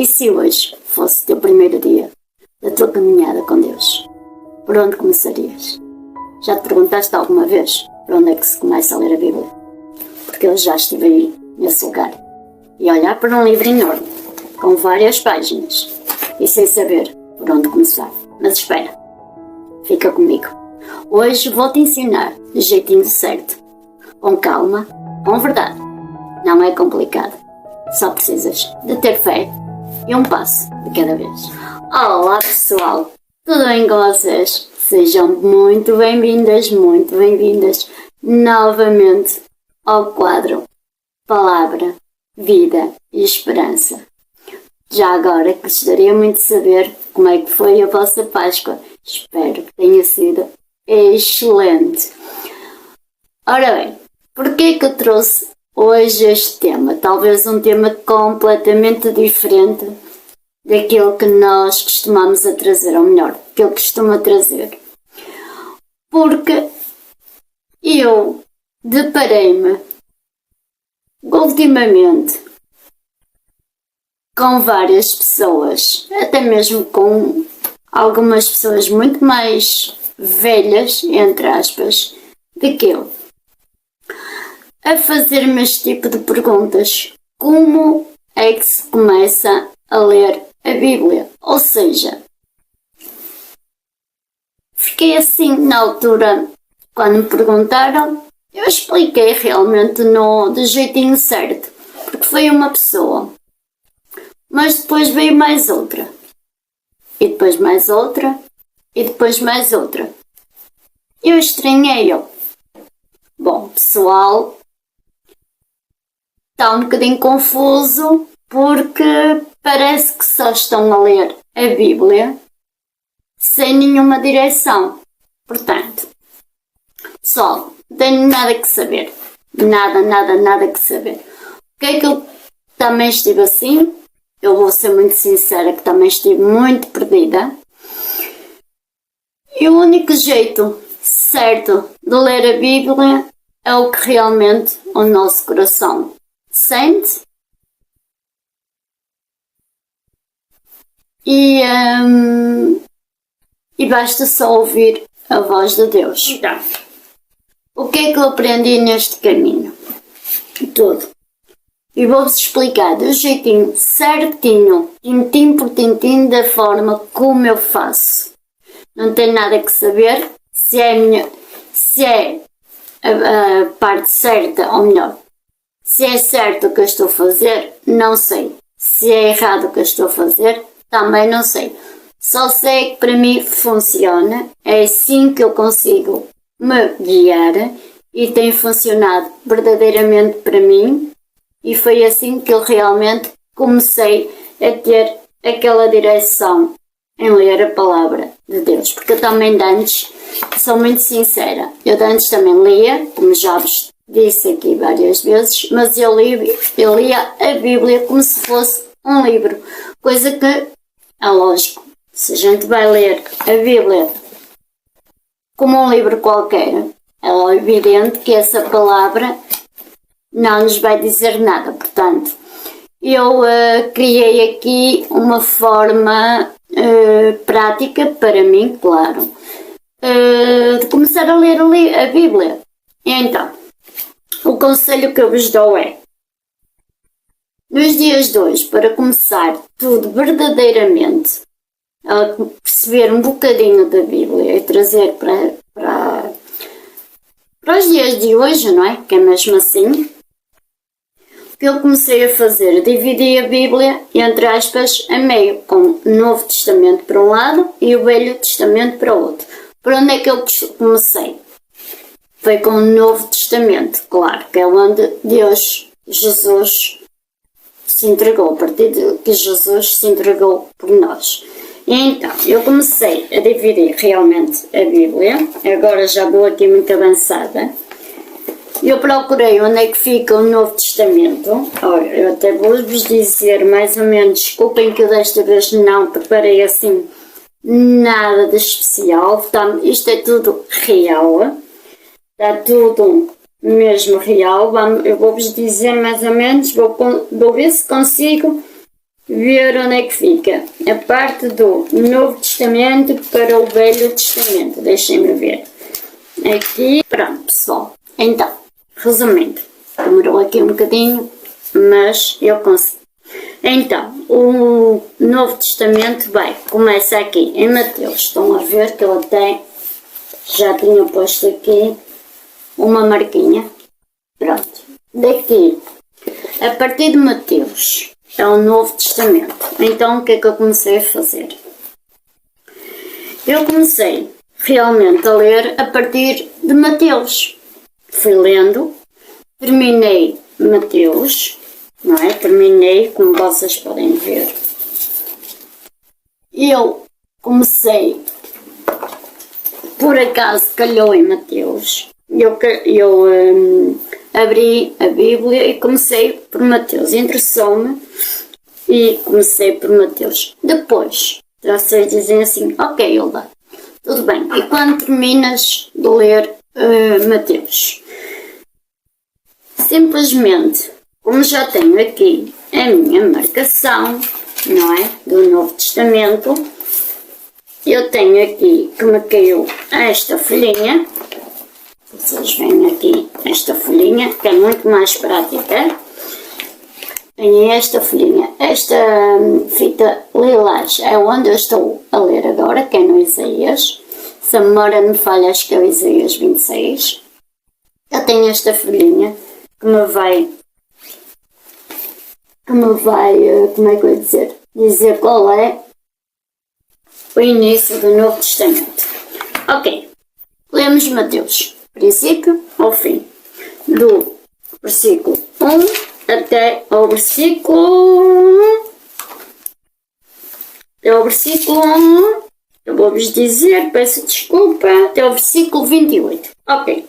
E se hoje fosse teu primeiro dia da tua caminhada com Deus? Por onde começarias? Já te perguntaste alguma vez por onde é que se começa a ler a Bíblia? Porque eu já estive aí, nesse lugar, e olhar para um livro enorme, com várias páginas, e sem saber por onde começar. Mas espera, fica comigo. Hoje vou-te ensinar do jeitinho certo, com calma, com verdade. Não é complicado, só precisas de ter fé e um passo de cada vez. Olá pessoal, tudo bem com vocês? Sejam muito bem-vindas novamente ao quadro Palavra, Vida e Esperança. Já agora gostaria muito de saber como é que foi a vossa Páscoa. Espero que tenha sido excelente. Ora bem, porquê que eu trouxe hoje este tema? Talvez um tema completamente diferente daquilo que nós costumamos a trazer, ou melhor, que eu costumo trazer. Porque eu deparei-me ultimamente com várias pessoas, até mesmo com algumas pessoas muito mais velhas, entre aspas, do que eu, a fazer-me este tipo de perguntas. Como é que se começa a ler a Bíblia? Ou seja, fiquei assim na altura, quando me perguntaram, eu expliquei realmente do jeitinho certo, porque foi uma pessoa, mas depois veio mais outra, e depois mais outra, e depois mais outra. Eu estranhei-o. Bom, pessoal, está um bocadinho confuso, porque parece que só estão a ler a Bíblia sem nenhuma direção. Portanto, pessoal, não tenho nada que saber. Nada que saber. O que é que eu também estive assim? Eu vou ser muito sincera que também estive muito perdida. E o único jeito certo de ler a Bíblia é o que realmente o nosso coração sente e basta só ouvir a voz de Deus. Então, o que é que eu aprendi neste caminho? Tudo. E vou-vos explicar do jeitinho certinho, tintim por tintim, da forma como eu faço. Não tenho nada que saber se é a parte certa, ou melhor, se é certo o que eu estou a fazer, não sei. Se é errado o que eu estou a fazer, também não sei. Só sei que para mim funciona, é assim que eu consigo me guiar e tem funcionado verdadeiramente para mim, e foi assim que eu realmente comecei a ter aquela direção em ler a palavra de Deus. Porque eu também de antes, sou muito sincera, eu de antes também lia, como já vos disse aqui várias vezes, mas eu lia a Bíblia como se fosse um livro, coisa que é lógico, se a gente vai ler a Bíblia como um livro qualquer, é evidente que essa palavra não nos vai dizer nada. Portanto, eu criei aqui uma forma prática para mim, claro, de começar a ler a Bíblia. Então, o conselho que eu vos dou é, nos dias de hoje, para começar tudo verdadeiramente, a perceber um bocadinho da Bíblia e trazer para os dias de hoje, não é? Que é mesmo assim. O que eu comecei a fazer, dividi a Bíblia, entre aspas, a meio, com o Novo Testamento para um lado e o Velho Testamento para o outro. Por onde é que eu comecei? Foi com o Novo Testamento, claro, que é onde Jesus se entregou, a partir de que Jesus se entregou por nós. E então, eu comecei a dividir realmente a Bíblia, agora já vou aqui muito avançada. Eu procurei onde é que fica o Novo Testamento. Olha, eu até vou-vos dizer mais ou menos, desculpem que eu desta vez não preparei assim nada de especial. Isto é tudo real, está tudo mesmo real. Eu vou-vos dizer mais ou menos, vou ver se consigo ver onde é que fica a parte do Novo Testamento para o Velho Testamento. Deixem-me ver. Aqui, pronto, pessoal. Então, resumindo, demorou aqui um bocadinho, mas eu consegui. Então, o Novo Testamento começa aqui em Mateus. Estão a ver que eu até já tinha posto aqui uma marquinha. Pronto. Daqui, a partir de Mateus, é o Novo Testamento. Então, o que é que eu comecei a fazer? Eu comecei realmente a ler a partir de Mateus. Fui lendo, terminei Mateus, não é? Terminei, como vocês podem ver. Eu comecei, por acaso calhou em Mateus. Eu abri a Bíblia e comecei por Mateus. Interessou-me e comecei por Mateus. Depois, vocês dizem assim, ok, Hilda, tudo bem. E quando terminas de ler Mateus? Simplesmente, como já tenho aqui a minha marcação, não é? Do Novo Testamento, eu tenho aqui que me caiu esta folhinha. Vocês veem aqui esta folhinha, que é muito mais prática. Tenho esta folhinha. Esta fita lilás é onde eu estou a ler agora, que é no Isaías. Se a memória me falha, acho que é o Isaías 26. Eu tenho esta folhinha que me vai, como é que eu ia dizer qual é o início do Novo Testamento. Ok, lemos Mateus, princípio ao fim, do versículo 1 até ao versículo 1, eu vou-vos dizer, peço desculpa, até ao versículo 28. Ok,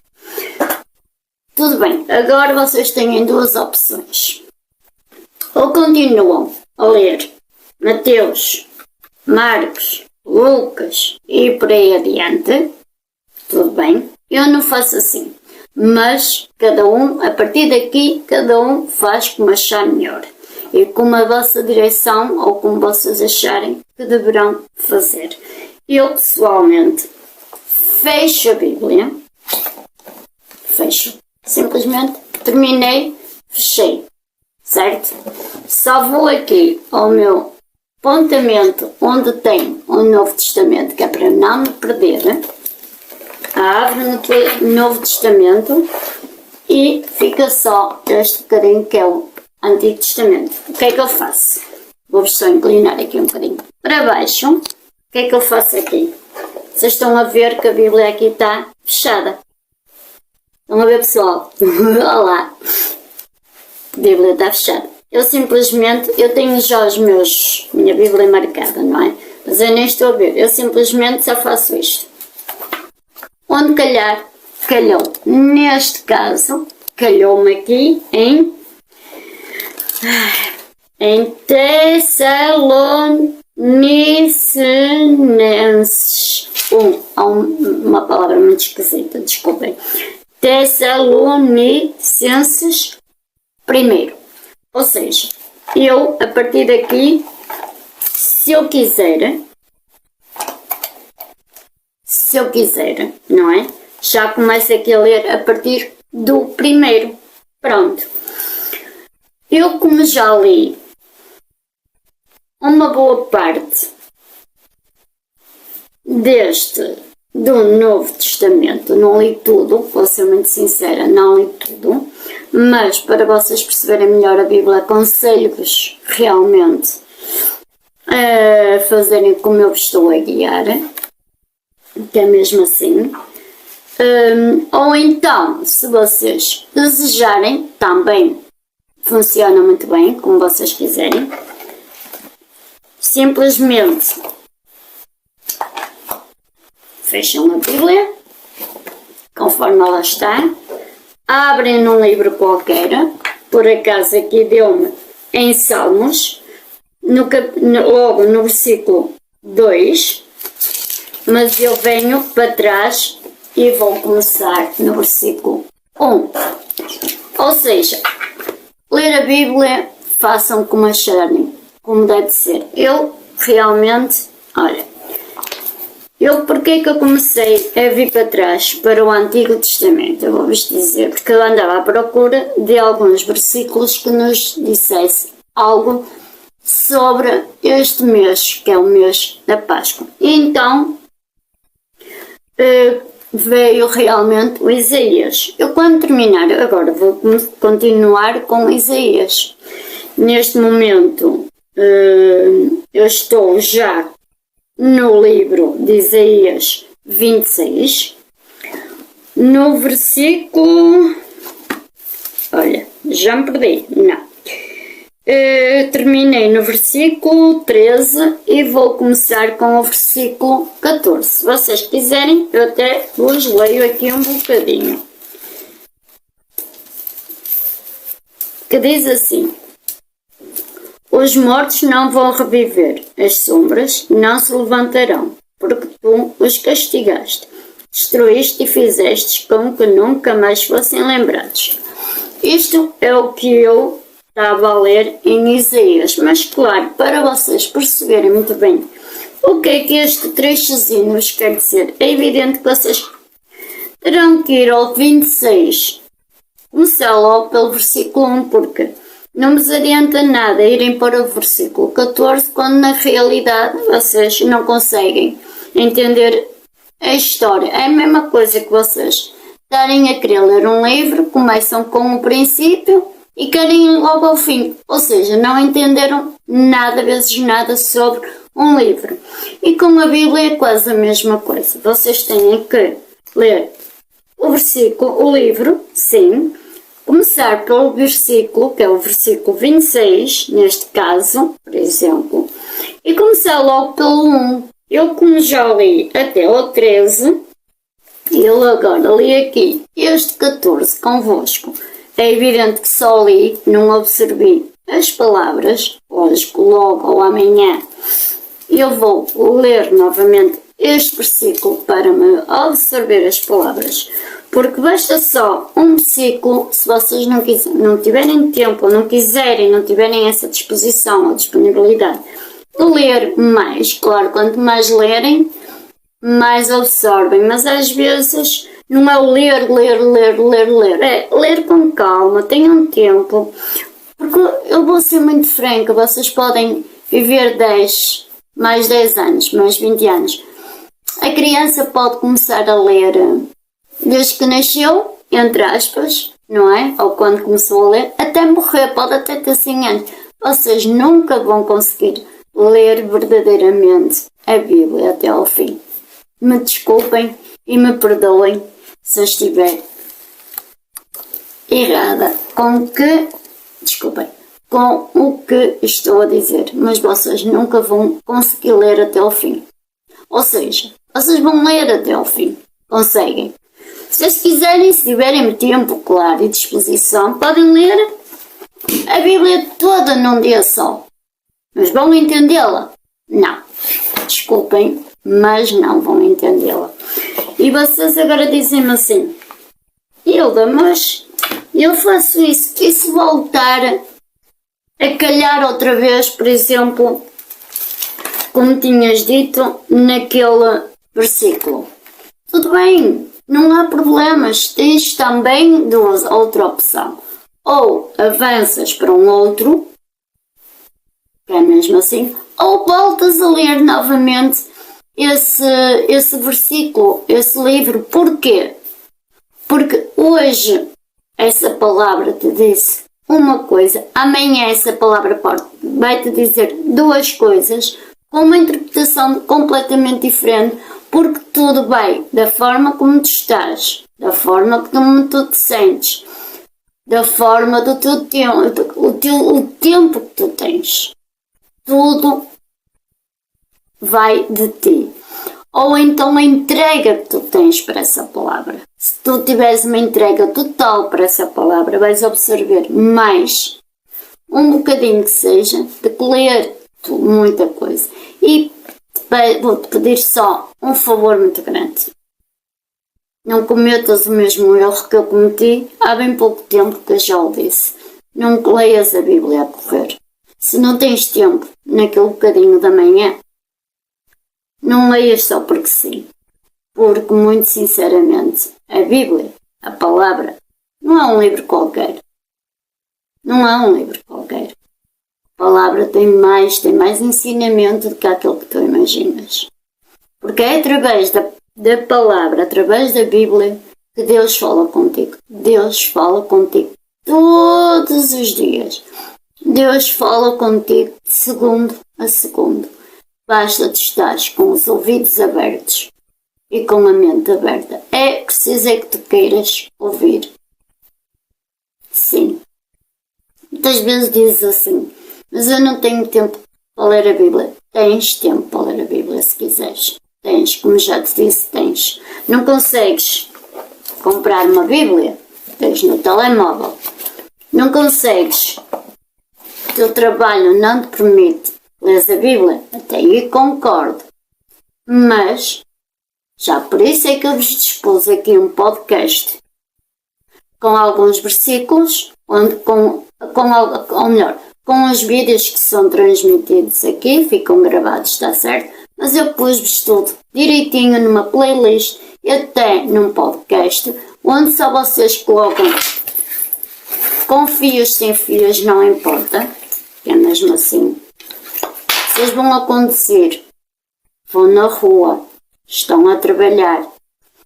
tudo bem, agora vocês têm duas opções. Ou continuam a ler Mateus, Marcos, Lucas e por aí adiante, tudo bem, eu não faço assim, mas cada um, a partir daqui, cada um faz como achar melhor e com a vossa direção ou como vocês acharem que deverão fazer. Eu pessoalmente fecho a Bíblia, simplesmente terminei, fechei, certo? Só vou aqui ao meu apontamento onde tem o Novo Testamento, que é para não me perder. Abro no Novo Testamento e fica só este bocadinho que é o Antigo Testamento. O que é que eu faço? Vou-vos só inclinar aqui um bocadinho para baixo. O que é que eu faço aqui? Vocês estão a ver que a Bíblia aqui está fechada. Estão a ver, pessoal? Olá! A Bíblia está fechada. Eu tenho já minha Bíblia marcada, não é? Mas eu nem estou a ver. Eu simplesmente só faço isto. Onde calhar, calhou. Neste caso, calhou-me aqui em Tessalonicenses 1. Há uma palavra muito esquisita, desculpem. Tessalonicenses 1. Ou seja, eu, a partir daqui, se eu quiser, não é? Já começo aqui a ler a partir do 1. Pronto. Eu, como já li uma boa parte do Novo Testamento, não li tudo, vou ser muito sincera, não li tudo, mas para vocês perceberem melhor a Bíblia, aconselho-vos realmente a fazerem como eu vos estou a guiar, que é mesmo assim. Ou então, se vocês desejarem, também funciona muito bem, como vocês quiserem, simplesmente fecham a Bíblia, conforme ela está, abrem num livro qualquer, por acaso aqui deu-me em Salmos, logo no versículo 2, mas eu venho para trás e vou começar no versículo 1. Ou seja, ler a Bíblia, façam como acharem como deve ser. Eu realmente, olha, porque que eu comecei a vir para trás, para o Antigo Testamento? Eu vou-vos dizer, porque eu andava à procura de alguns versículos que nos dissesse algo sobre este mês, que é o mês da Páscoa. E então, veio realmente o Isaías. Eu quando terminar, agora vou continuar com Isaías. Neste momento, eu estou já no livro de Isaías 26, no versículo... Olha, já me perdi, não. Terminei no versículo 13 e vou começar com o versículo 14. Se vocês quiserem, eu até vos leio aqui um bocadinho. Que diz assim: os mortos não vão reviver, as sombras não se levantarão, porque tu os castigaste, destruíste e fizeste com que nunca mais fossem lembrados. Isto é o que eu estava a ler em Isaías, mas claro, para vocês perceberem muito bem o que é que este trechozinho nos quer dizer, é evidente que vocês terão que ir ao 26, começar logo pelo versículo 1, porque não vos adianta nada irem para o versículo 14 quando na realidade vocês não conseguem entender a história. É a mesma coisa que vocês estarem a querer ler um livro, começam com o princípio e querem ir logo ao fim, ou seja, não entenderam nada, vezes nada sobre um livro. E com a Bíblia é quase a mesma coisa. Vocês têm que ler o livro, sim, começar pelo versículo, que é o versículo 26, neste caso, por exemplo, e começar logo pelo 1. Eu, como já li até o 13, eu agora li aqui este 14 convosco. É evidente que só li, não observei as palavras, lógico, logo ou amanhã eu vou ler novamente este versículo para me observar as palavras, porque basta só um versículo, se vocês não tiverem tempo, ou não quiserem, não tiverem essa disposição ou disponibilidade de ler mais, claro, quanto mais lerem, mais absorvem, mas às vezes não é o ler, é ler com calma, tenham tempo, porque eu vou ser muito franca, vocês podem viver mais 10 anos, mais 20 anos. A criança pode começar a ler desde que nasceu, entre aspas, não é? Ou quando começou a ler, até morrer, pode até ter 100 anos. Vocês nunca vão conseguir ler verdadeiramente a Bíblia até ao fim. Me desculpem e me perdoem se eu estiver errada com o que estou a dizer, mas vocês nunca vão conseguir ler até ao fim. Ou seja, vocês vão ler até ao fim, conseguem. Se vocês quiserem, se tiverem tempo, claro, e disposição, podem ler a Bíblia toda num dia só. Mas vão entendê-la? Não. Desculpem, mas não vão entendê-la. E vocês agora dizem-me assim: Hilda, mas eu faço isso, e se voltar a calhar outra vez, por exemplo, como tinhas dito naquele versículo? Tudo bem, não há problemas, tens também outra opção. Ou avanças para um outro, que é mesmo assim, ou voltas a ler novamente esse versículo, esse livro. Porquê? Porque hoje essa palavra te disse uma coisa, amanhã essa palavra vai te dizer duas coisas, com uma interpretação completamente diferente, porque tudo vai da forma como tu estás, da forma como tu te sentes, da forma do teu tempo, o tempo que tu tens. Tudo vai de ti. Ou então a entrega que tu tens para essa palavra. Se tu tiveres uma entrega total para essa palavra, vais observar mais um bocadinho que seja, de ler muita coisa. E vou-te pedir só um favor muito grande. Não cometas o mesmo erro que eu cometi há bem pouco tempo, que eu já o disse. Não leias a Bíblia a correr. Se não tens tempo naquele bocadinho da manhã, não leias só porque sim. Porque, muito sinceramente, a Bíblia, a palavra, não é um livro qualquer. Não é um livro qualquer. A palavra tem mais ensinamento do que aquilo que tu imaginas. Porque é através da palavra, através da Bíblia, que Deus fala contigo. Deus fala contigo todos os dias. Deus fala contigo de segundo a segundo. Basta-te estares com os ouvidos abertos e com a mente aberta. É preciso que tu queiras ouvir. Sim. Muitas vezes dizes assim, mas eu não tenho tempo para ler a Bíblia. Tens tempo para ler a Bíblia se quiseres. Tens, como já te disse, tens. Não consegues comprar uma Bíblia? Tens no telemóvel. Não consegues. O teu trabalho não te permite ler a Bíblia? Até aí concordo. Mas, já por isso é que eu vos dispus aqui um podcast com alguns versículos, onde com os vídeos que são transmitidos aqui, ficam gravados, está certo? Mas eu pus-vos tudo direitinho numa playlist e até num podcast, onde só vocês colocam com fios, sem fios, não importa, que é mesmo assim. Vocês vão a conduzir, vão na rua, estão a trabalhar,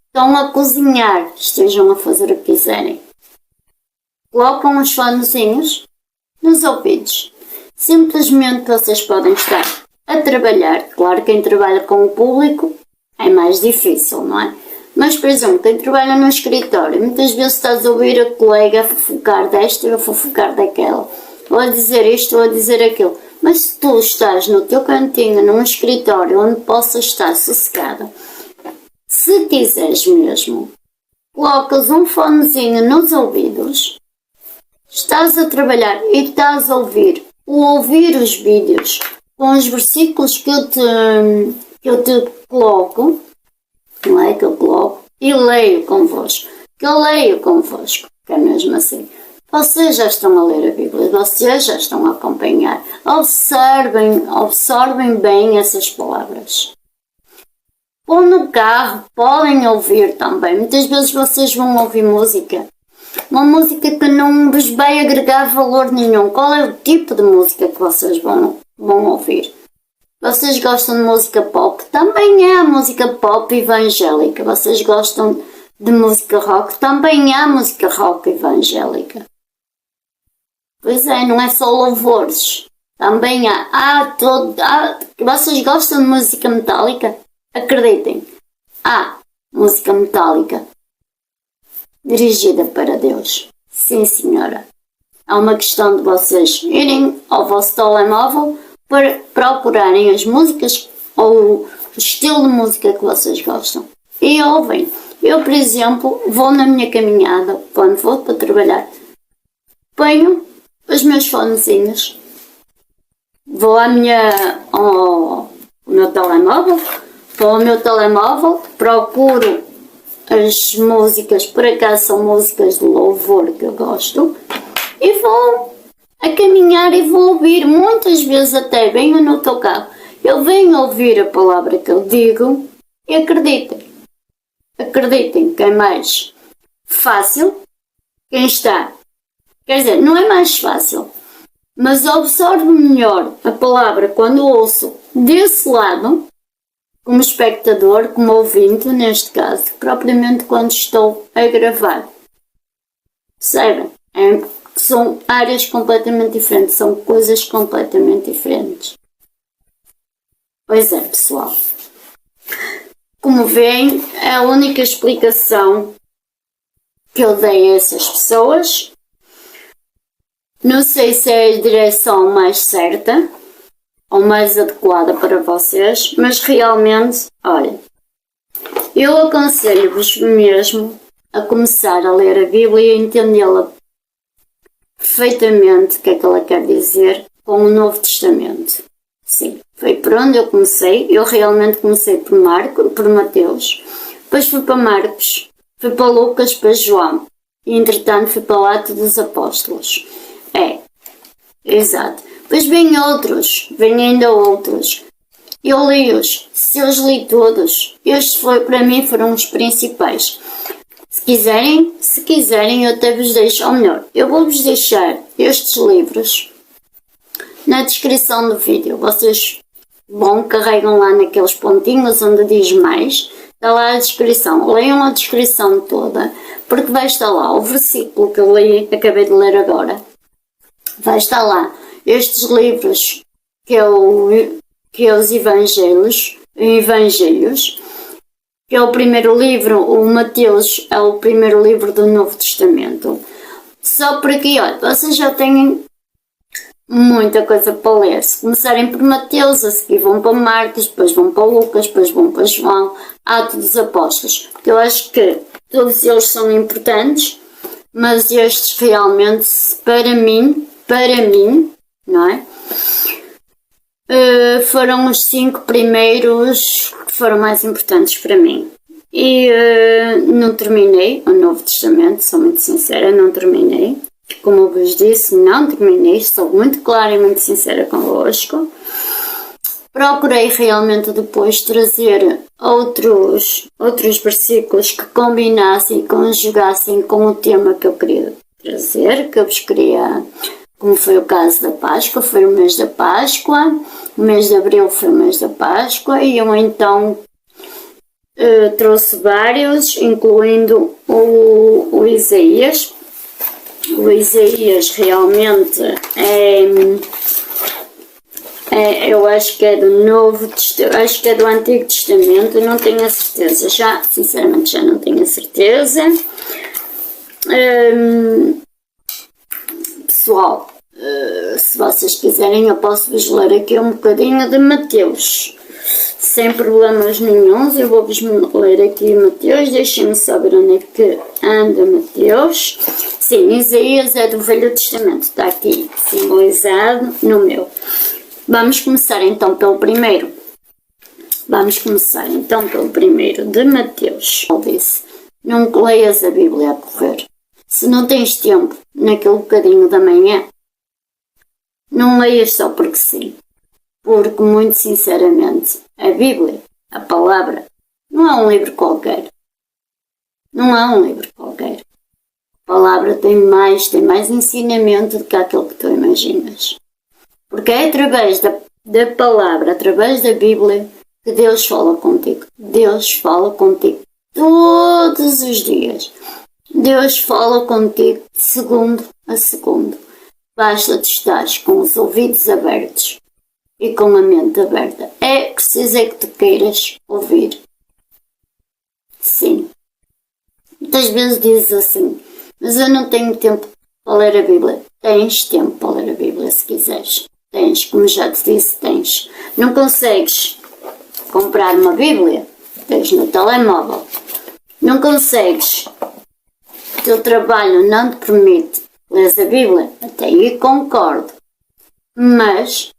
estão a cozinhar, estejam a fazer o que quiserem. Colocam os fonezinhos nos ouvidos. Simplesmente vocês podem estar a trabalhar. Claro, quem trabalha com o público é mais difícil, não é? Mas, por exemplo, quem trabalha no escritório, muitas vezes estás a ouvir a colega a fofocar desta e a fofocar daquela. Ou a dizer isto ou a dizer aquilo. Mas se tu estás no teu cantinho, num escritório onde possas estar sossegada, se quiseres mesmo, colocas um fonezinho nos ouvidos, estás a trabalhar e estás a ouvir os vídeos com os versículos que eu te coloco, não é que eu coloco, e leio convosco, que eu leio convosco, que é mesmo assim. Vocês já estão a ler a Bíblia, vocês já estão a acompanhar, observem bem essas palavras. Ou no carro, podem ouvir também, muitas vezes vocês vão ouvir música. Uma música que não vos vai agregar valor nenhum. Qual é o tipo de música que vocês vão ouvir? Vocês gostam de música pop? Também há música pop evangélica. Vocês gostam de música rock? Também há música rock evangélica. Pois é, não é só louvores. Também há. Vocês gostam de música metálica? Acreditem. Há música metálica dirigida para Deus. Sim, senhora. É uma questão de vocês irem ao vosso telemóvel para procurarem as músicas ou o estilo de música que vocês gostam. E ouvem. Eu, por exemplo, vou na minha caminhada, quando vou para trabalhar, ponho os meus fonezinhos, vou ao meu telemóvel, procuro as músicas, por acaso são músicas de louvor que eu gosto, e vou a caminhar e vou ouvir, muitas vezes até venho no teu carro, eu venho ouvir a palavra que eu digo e acreditem que é mais fácil quem está, quer dizer, não é mais fácil, mas absorvo melhor a palavra quando ouço desse lado, como espectador, como ouvinte, neste caso, propriamente quando estou a gravar. Percebem? São áreas completamente diferentes, são coisas completamente diferentes. Pois é, pessoal. Como veem, é a única explicação que eu dei a essas pessoas. Não sei se é a direção mais certa ou mais adequada para vocês, mas realmente, olha, eu aconselho-vos mesmo a começar a ler a Bíblia e entendê-la perfeitamente o que é que ela quer dizer com o Novo Testamento. Sim, foi por onde eu comecei. Eu realmente comecei por Mateus, depois fui para Marcos, fui para Lucas, para João e entretanto fui para o Ato dos Apóstolos. Exato. Depois vêm ainda outros. Eu li-os, se eu os li todos, estes para mim foram os principais. Se quiserem, eu até vos deixo, ou melhor, eu vou-vos deixar estes livros na descrição do vídeo. Vocês carregam lá naqueles pontinhos onde diz mais, está lá a descrição. Leiam a descrição toda, porque vai estar lá o versículo que eu acabei de ler agora. Vai estar lá estes livros que é os Evangelhos, que é o primeiro livro, o Mateus é o primeiro livro do Novo Testamento. Só por aqui, olha, vocês já têm muita coisa para ler. Se começarem por Mateus, a seguir vão para Marcos, depois vão para Lucas, depois vão para João, Atos dos Apóstolos. Porque eu acho que todos eles são importantes, mas estes realmente, para mim, não é? Foram os 5 primeiros que foram mais importantes para mim. E não terminei o Novo Testamento, sou muito sincera, não terminei. Como eu vos disse, não terminei, estou muito clara e muito sincera convosco. Procurei realmente depois trazer outros versículos que combinassem e conjugassem com o tema que eu queria trazer, que eu vos queria, como foi o caso da Páscoa, foi o mês da Páscoa, o mês de Abril foi o mês da Páscoa, e eu então trouxe vários, incluindo o Isaías. O Isaías realmente eu acho que é do Novo Testamento, acho que é do Antigo Testamento, não tenho a certeza, sinceramente já não tenho a certeza. Pessoal, se vocês quiserem eu posso vos ler aqui um bocadinho de Mateus, sem problemas nenhuns. Eu vou-vos ler aqui Mateus, deixem-me saber onde é que anda Mateus. Sim, Isaías é do Velho Testamento, está aqui simbolizado no meu. Vamos começar então pelo primeiro. De Mateus. Ele disse, não leias a Bíblia a correr. Se não tens tempo naquele bocadinho da manhã, não leias só porque sim. Porque, muito sinceramente, a Bíblia, a palavra, não é um livro qualquer. A palavra tem mais ensinamento do que aquilo que tu imaginas. Porque é através da palavra, através da Bíblia, que Deus fala contigo. Deus fala contigo todos os dias. Deus fala contigo de segundo a segundo. Basta-te estares com os ouvidos abertos e com a mente aberta. É preciso que tu queiras ouvir. Sim. Muitas vezes dizes assim, mas eu não tenho tempo para ler a Bíblia. Tens tempo para ler a Bíblia se quiseres. Tens, como já te disse, tens. Não consegues comprar uma Bíblia? Tens no telemóvel. Não consegues. O teu trabalho não te permite ler a Bíblia? Até aí concordo. Mas,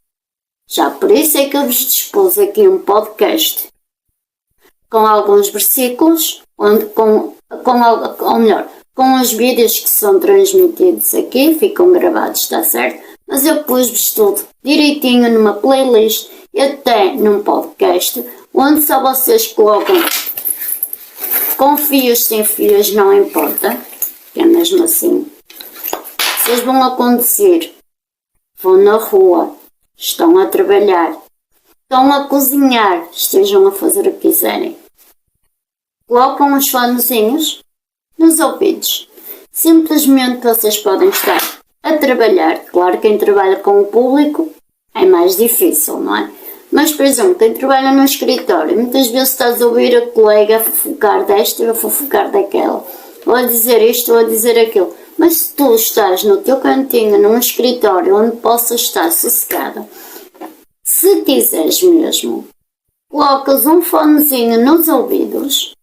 já por isso é que eu vos dispus aqui um podcast com alguns versículos, com os vídeos que são transmitidos aqui, ficam gravados, está certo? Mas eu pus-vos tudo direitinho numa playlist e até num podcast, onde só vocês colocam com fios, sem fios, não importa, que é mesmo assim. Vocês vão a conduzir, vão na rua, estão a trabalhar, estão a cozinhar, estejam a fazer o que quiserem. Colocam os fonezinhos nos ouvidos. Simplesmente vocês podem estar a trabalhar. Claro, quem trabalha com o público é mais difícil, não é? Mas, por exemplo, quem trabalha no escritório, muitas vezes estás a ouvir a colega a fofocar desta e a fofocar daquela. Ou a dizer isto ou a dizer aquilo. Mas se tu estás no teu cantinho, num escritório onde possas estar sossegada, se quiseres mesmo, colocas um fonezinho nos ouvidos,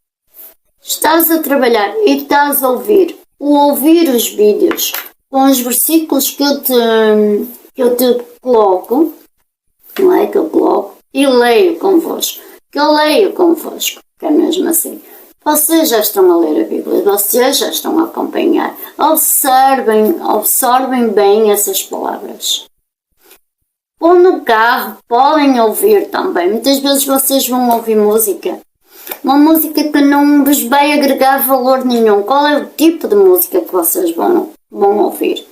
estás a trabalhar e estás a ouvir os vídeos com os versículos que eu te coloco, não é que eu coloco, e leio convosco, que é mesmo assim. Vocês já estão a ler a Bíblia, vocês já estão a observem bem essas palavras. ou no carro, podem ouvir também. Muitas vezes vocês vão ouvir música. Uma música que não vos vai agregar valor nenhum. Qual é o tipo de música que vocês vão ouvir?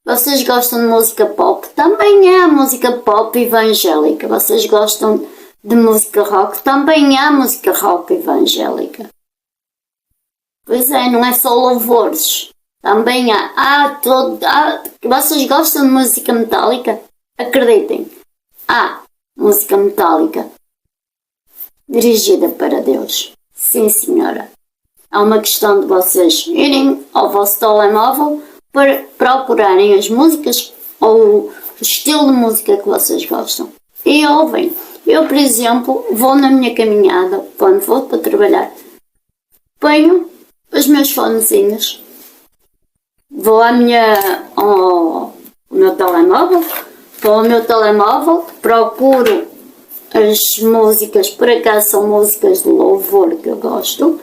Vocês gostam de música pop? Também há música pop evangélica. Vocês gostam de música rock? Também há música rock evangélica. Pois é, não é só louvores. Também há. Vocês gostam de música metálica? Acreditem, há música metálica dirigida para Deus. Sim, senhora. É uma questão de vocês irem ao vosso telemóvel para procurarem as músicas ou o estilo de música que vocês gostam. E ouvem. Eu, por exemplo, vou na minha caminhada, quando vou para trabalhar, ponho os meus fonezinhos, vou ao meu telemóvel, procuro as músicas, por acaso são músicas de louvor que eu gosto,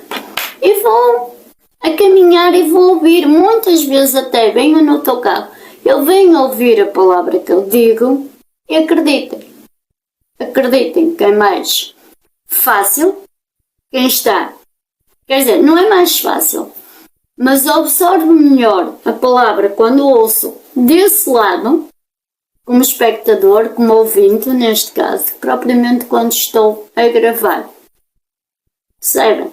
e vou a caminhar e vou ouvir, muitas vezes até venho no teu carro, eu venho ouvir a palavra que eu digo e acreditem que é mais fácil quem está, quer dizer, não é mais fácil, mas absorvo melhor a palavra quando ouço desse lado, como espectador, como ouvinte, neste caso, propriamente quando estou a gravar. Percebem?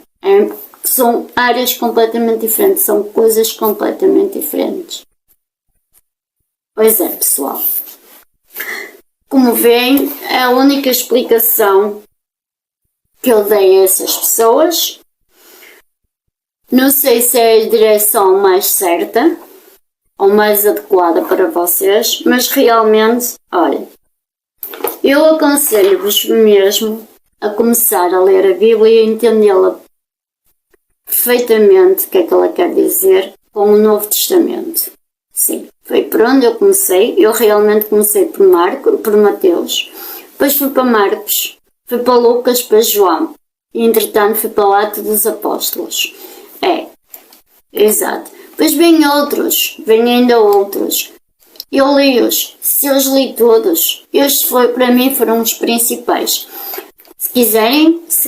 São áreas completamente diferentes, são coisas completamente diferentes. Pois é, pessoal. Como veem, é a única explicação que eu dei a essas pessoas. Não sei se é a direção mais certa ou mais adequada para vocês, mas realmente, olha, eu aconselho-vos mesmo a começar a ler a Bíblia e entendê-la perfeitamente, o que é que ela quer dizer com o Novo Testamento. Sim, foi por onde eu comecei. Eu realmente comecei por Mateus, depois fui para Marcos, fui para Lucas, para João, e entretanto fui para o Atos dos Apóstolos. Exato. Depois vêm ainda outros. Eu li-os, se eu os li todos, estes para mim foram os principais. Se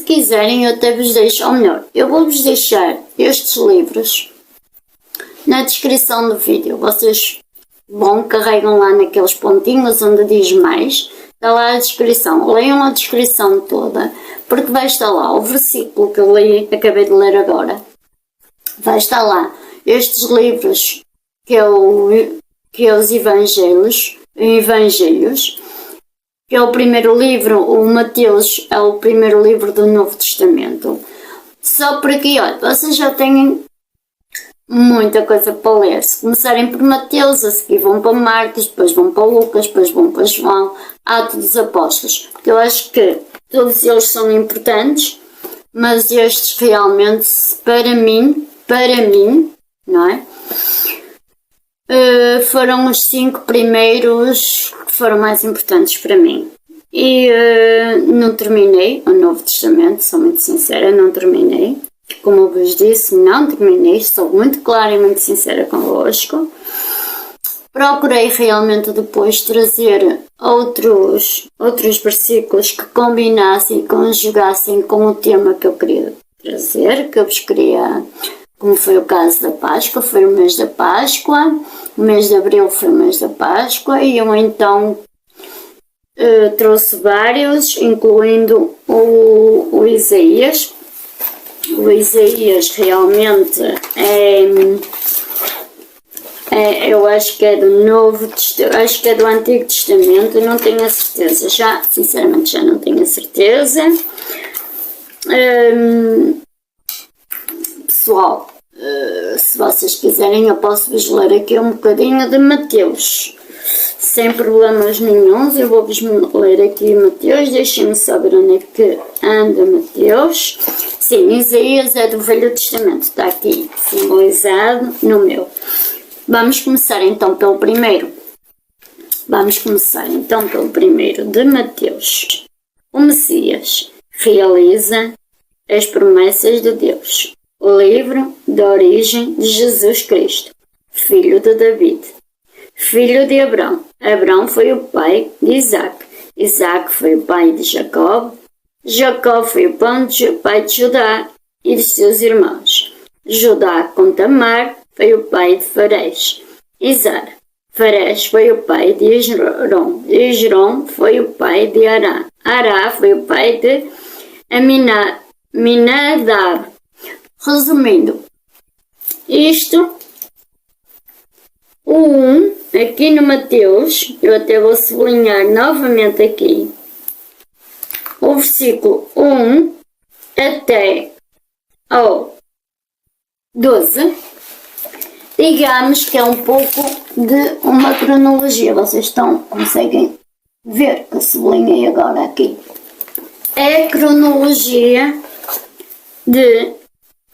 quiserem, eu até vos deixo, ou melhor, eu vou-vos deixar estes livros na descrição do vídeo. Vocês carregam lá naqueles pontinhos onde diz mais, está lá a descrição. Leiam a descrição toda, porque vai estar lá o versículo que eu acabei de ler agora. Vai estar lá estes livros que é os Evangelhos, que é o primeiro livro, o Mateus é o primeiro livro do Novo Testamento. Só por aqui, olha, vocês já têm muita coisa para ler. Se começarem por Mateus, a seguir vão para Marcos, depois vão para Lucas, depois vão para João, Atos dos Apóstolos. Porque eu acho que todos eles são importantes, mas estes realmente, para mim, não é? Foram os 5 primeiros que foram mais importantes para mim. E não terminei o Novo Testamento, sou muito sincera, não terminei. Como eu vos disse, não terminei, estou muito clara e muito sincera convosco. Procurei realmente depois trazer outros versículos que combinassem e conjugassem com o tema que eu queria trazer, que eu vos queria, como foi o caso da Páscoa, foi o mês da Páscoa, o mês de Abril foi o mês da Páscoa, e eu então trouxe vários, incluindo o Isaías. O Isaías realmente eu acho que é do Novo Testamento, acho que é do Antigo Testamento, não tenho a certeza, sinceramente já não tenho a certeza. Pessoal, se vocês quiserem eu posso vos ler aqui um bocadinho de Mateus, sem problemas nenhuns. Eu vou-vos ler aqui Mateus, deixem-me saber onde é que anda Mateus. Sim, Isaías é do Velho Testamento, está aqui simbolizado no meu. Vamos começar então pelo primeiro. De Mateus. O Messias realiza as promessas de Deus. O livro da origem de Jesus Cristo, filho de David. filho de Abrão. Abrão foi o pai de Isaac. Isaac foi o pai de Jacó. Jacó foi o pai de Judá e de seus irmãos. Judá com Tamar foi o pai de Farés e Zara. Farés foi o pai de Esrom. Esrom foi o pai de Ará. Ará foi o pai de Aminadab. Resumindo, isto, o 1, aqui no Mateus, eu até vou sublinhar novamente aqui, o versículo 1 até ao 12, digamos que é um pouco de uma cronologia. Vocês conseguem ver que eu sublinhei agora aqui. É a cronologia de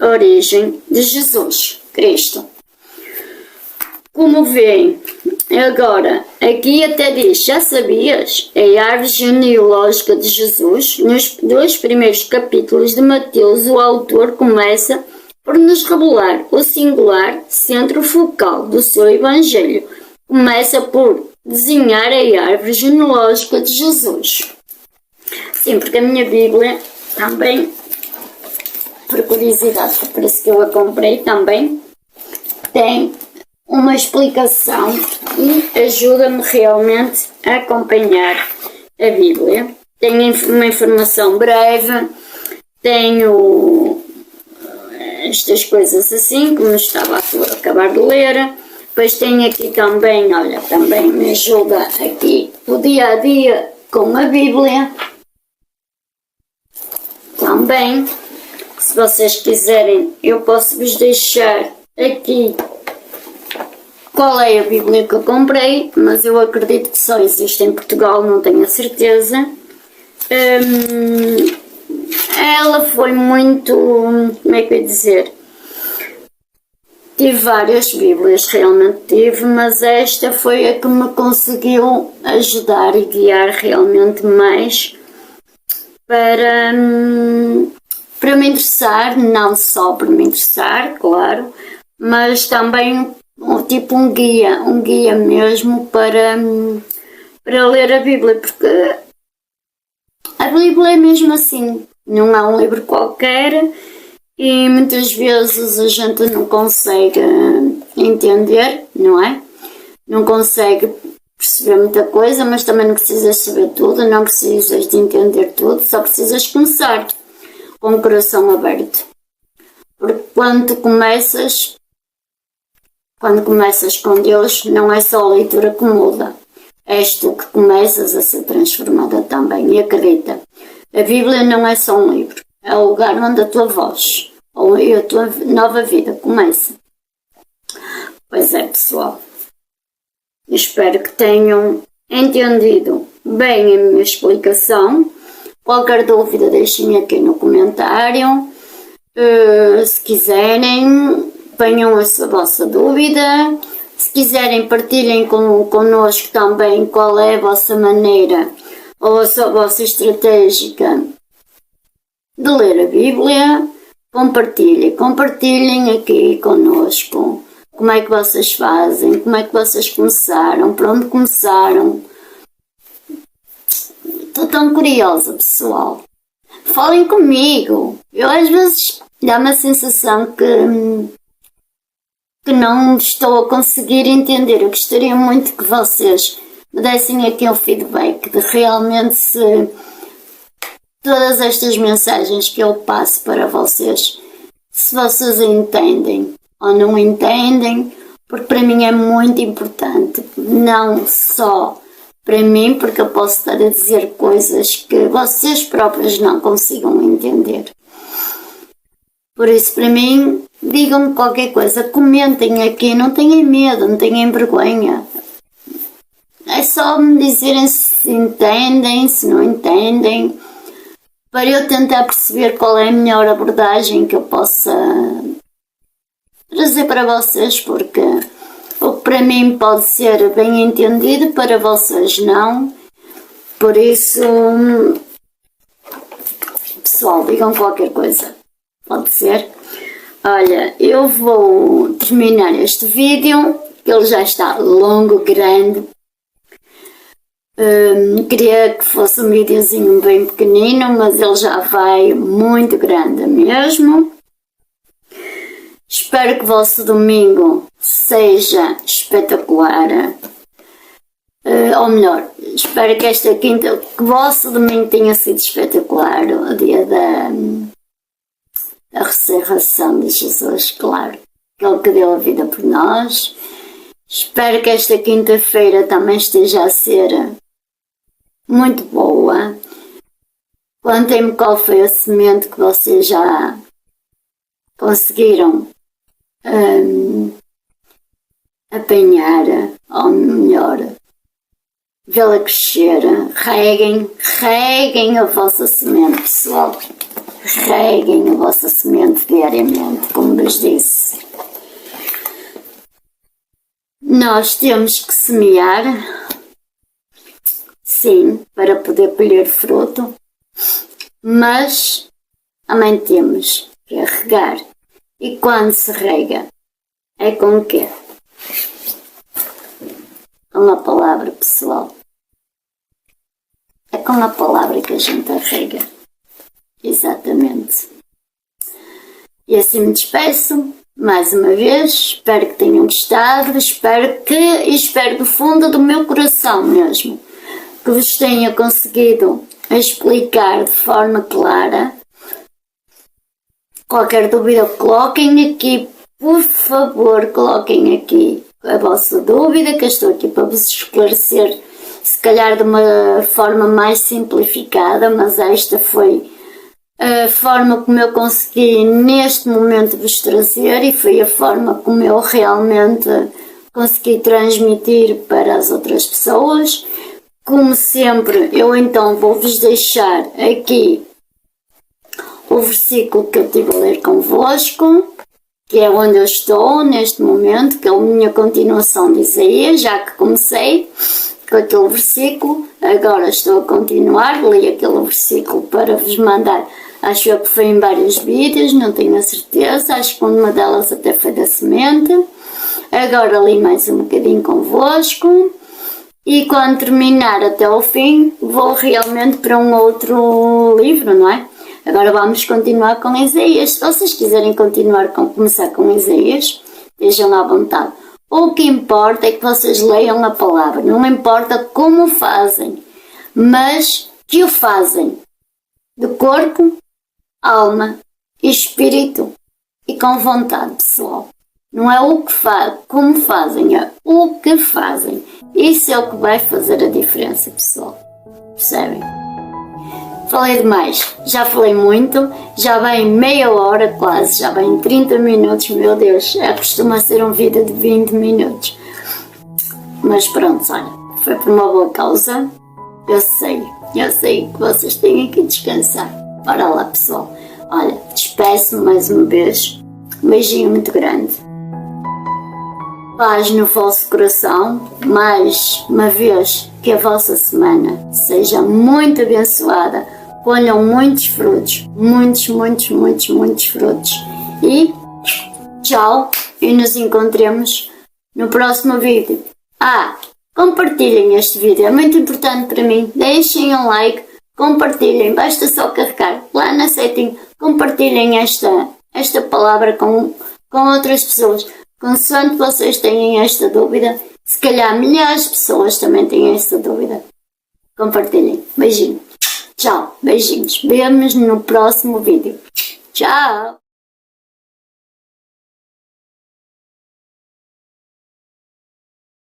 origem de Jesus Cristo. Como veem, agora, aqui até diz, já sabias? É a árvore genealógica de Jesus. Nos 2 primeiros capítulos de Mateus, o autor começa por nos revelar o singular centro focal do seu evangelho. Começa por desenhar a árvore genealógica de Jesus. Sim, porque a minha Bíblia também, por curiosidade, que parece que eu a comprei também, tem uma explicação e ajuda-me realmente a acompanhar a Bíblia. Tenho uma informação breve, tenho estas coisas assim, como estava a acabar de ler. Depois tenho aqui também, olha, também me ajuda aqui o dia a dia com a Bíblia. Também, se vocês quiserem, eu posso vos deixar aqui qual é a Bíblia que eu comprei, mas eu acredito que só existe em Portugal, não tenho a certeza. Ela foi muito, como é que eu ia dizer? Tive várias Bíblias, realmente tive, mas esta foi a que me conseguiu ajudar e guiar realmente mais para me interessar, não só para me interessar, claro, mas também tipo um guia mesmo para ler a Bíblia, porque a Bíblia é mesmo assim, não é um livro qualquer e muitas vezes a gente não consegue entender, não é? Não consegue perceber muita coisa, mas também não precisas saber tudo, não precisas de entender tudo, só precisas começar com o coração aberto. Porque quando começas com Deus, não é só a leitura que muda. És tu que começas a ser transformada também. E acredita, a Bíblia não é só um livro. É o lugar onde a tua voz ou a tua nova vida começa. Pois é, pessoal. Espero que tenham entendido bem a minha explicação. Qualquer dúvida deixem aqui no comentário. Se quiserem, ponham a vossa dúvida. Se quiserem, partilhem connosco também qual é a vossa maneira ou a vossa estratégia de ler a Bíblia. Compartilhem aqui connosco. Como é que vocês fazem? Como é que vocês começaram? Por onde começaram? Estou tão curiosa, pessoal. Falem comigo. Eu às vezes dá-me a sensação que não estou a conseguir entender. Eu gostaria muito que vocês me dessem aqui um feedback de realmente se todas estas mensagens que eu passo para vocês, se vocês entendem ou não entendem, porque para mim é muito importante, não só para mim, porque eu posso estar a dizer coisas que vocês próprios não consigam entender. Por isso, para mim, digam-me qualquer coisa, comentem aqui, não tenham medo, não tenham vergonha. É só me dizerem se entendem, se não entendem, para eu tentar perceber qual é a melhor abordagem que eu possa trazer para vocês, porque o que para mim pode ser bem entendido, para vocês não. Por isso, pessoal, digam qualquer coisa. Pode ser? Olha, eu vou terminar este vídeo, que ele já está longo, grande. Queria que fosse um videozinho bem pequenino, mas ele já vai muito grande mesmo. Espero que o vosso domingo seja espetacular. Ou melhor, espero que esta quinta, que o vosso domingo tenha sido espetacular, o dia da ressurreição de Jesus, claro, aquele que deu a vida por nós. Espero que esta quinta-feira também esteja a ser muito boa. Contem-me qual foi a semente que vocês já conseguiram apanhar, ou melhor, vê-la crescer. Reguem a vossa semente, pessoal. Reguem a vossa semente diariamente, como vos disse. Nós temos que semear, sim, para poder colher fruto, mas também temos que regar. E quando se rega, é com o quê? Com a palavra, pessoal. É com a palavra que a gente rega. Exatamente. E assim me despeço, mais uma vez. Espero que tenham gostado. Espero do fundo do meu coração mesmo que vos tenha conseguido explicar de forma clara. Qualquer dúvida, coloquem aqui, por favor, coloquem aqui a vossa dúvida, que eu estou aqui para vos esclarecer, se calhar de uma forma mais simplificada, mas esta foi a forma como eu consegui neste momento vos trazer e foi a forma como eu realmente consegui transmitir para as outras pessoas. Como sempre, eu então vou-vos deixar aqui o versículo que eu estive a ler convosco, que é onde eu estou neste momento, que é a minha continuação de Isaías, já que comecei com aquele versículo, agora estou a continuar, li aquele versículo para vos mandar, acho que foi em vários vídeos, não tenho a certeza, acho que uma delas até foi da semente, agora li mais um bocadinho convosco, e quando terminar até ao fim, vou realmente para um outro livro, não é? Agora vamos continuar com Isaías. Se vocês quiserem começar com Isaías, estejam à vontade. O que importa é que vocês leiam a palavra. Não importa como fazem, mas que o fazem. De corpo, alma e espírito. E com vontade, pessoal. Não é o que como fazem, é o que fazem. Isso é o que vai fazer a diferença, pessoal. Percebem? Falei demais, já falei muito, já vai em meia hora quase, já vai em 30 minutos, meu Deus, costuma ser um vídeo de 20 minutos. Mas pronto, olha, foi por uma boa causa, eu sei que vocês têm que descansar. Bora lá, pessoal. Olha, despeço-me mais uma vez, um beijinho muito grande. Paz no vosso coração, mais uma vez que a vossa semana seja muito abençoada. Colham muitos frutos, muitos frutos. E tchau, e nos encontremos no próximo vídeo. Compartilhem este vídeo, é muito importante para mim. Deixem um like, compartilhem, basta só carregar lá na setting, compartilhem esta palavra com outras pessoas. Consoante vocês tenham esta dúvida, se calhar milhares de pessoas também têm esta dúvida. Compartilhem. Beijinho. Tchau, beijinhos. Vemo-nos no próximo vídeo. Tchau!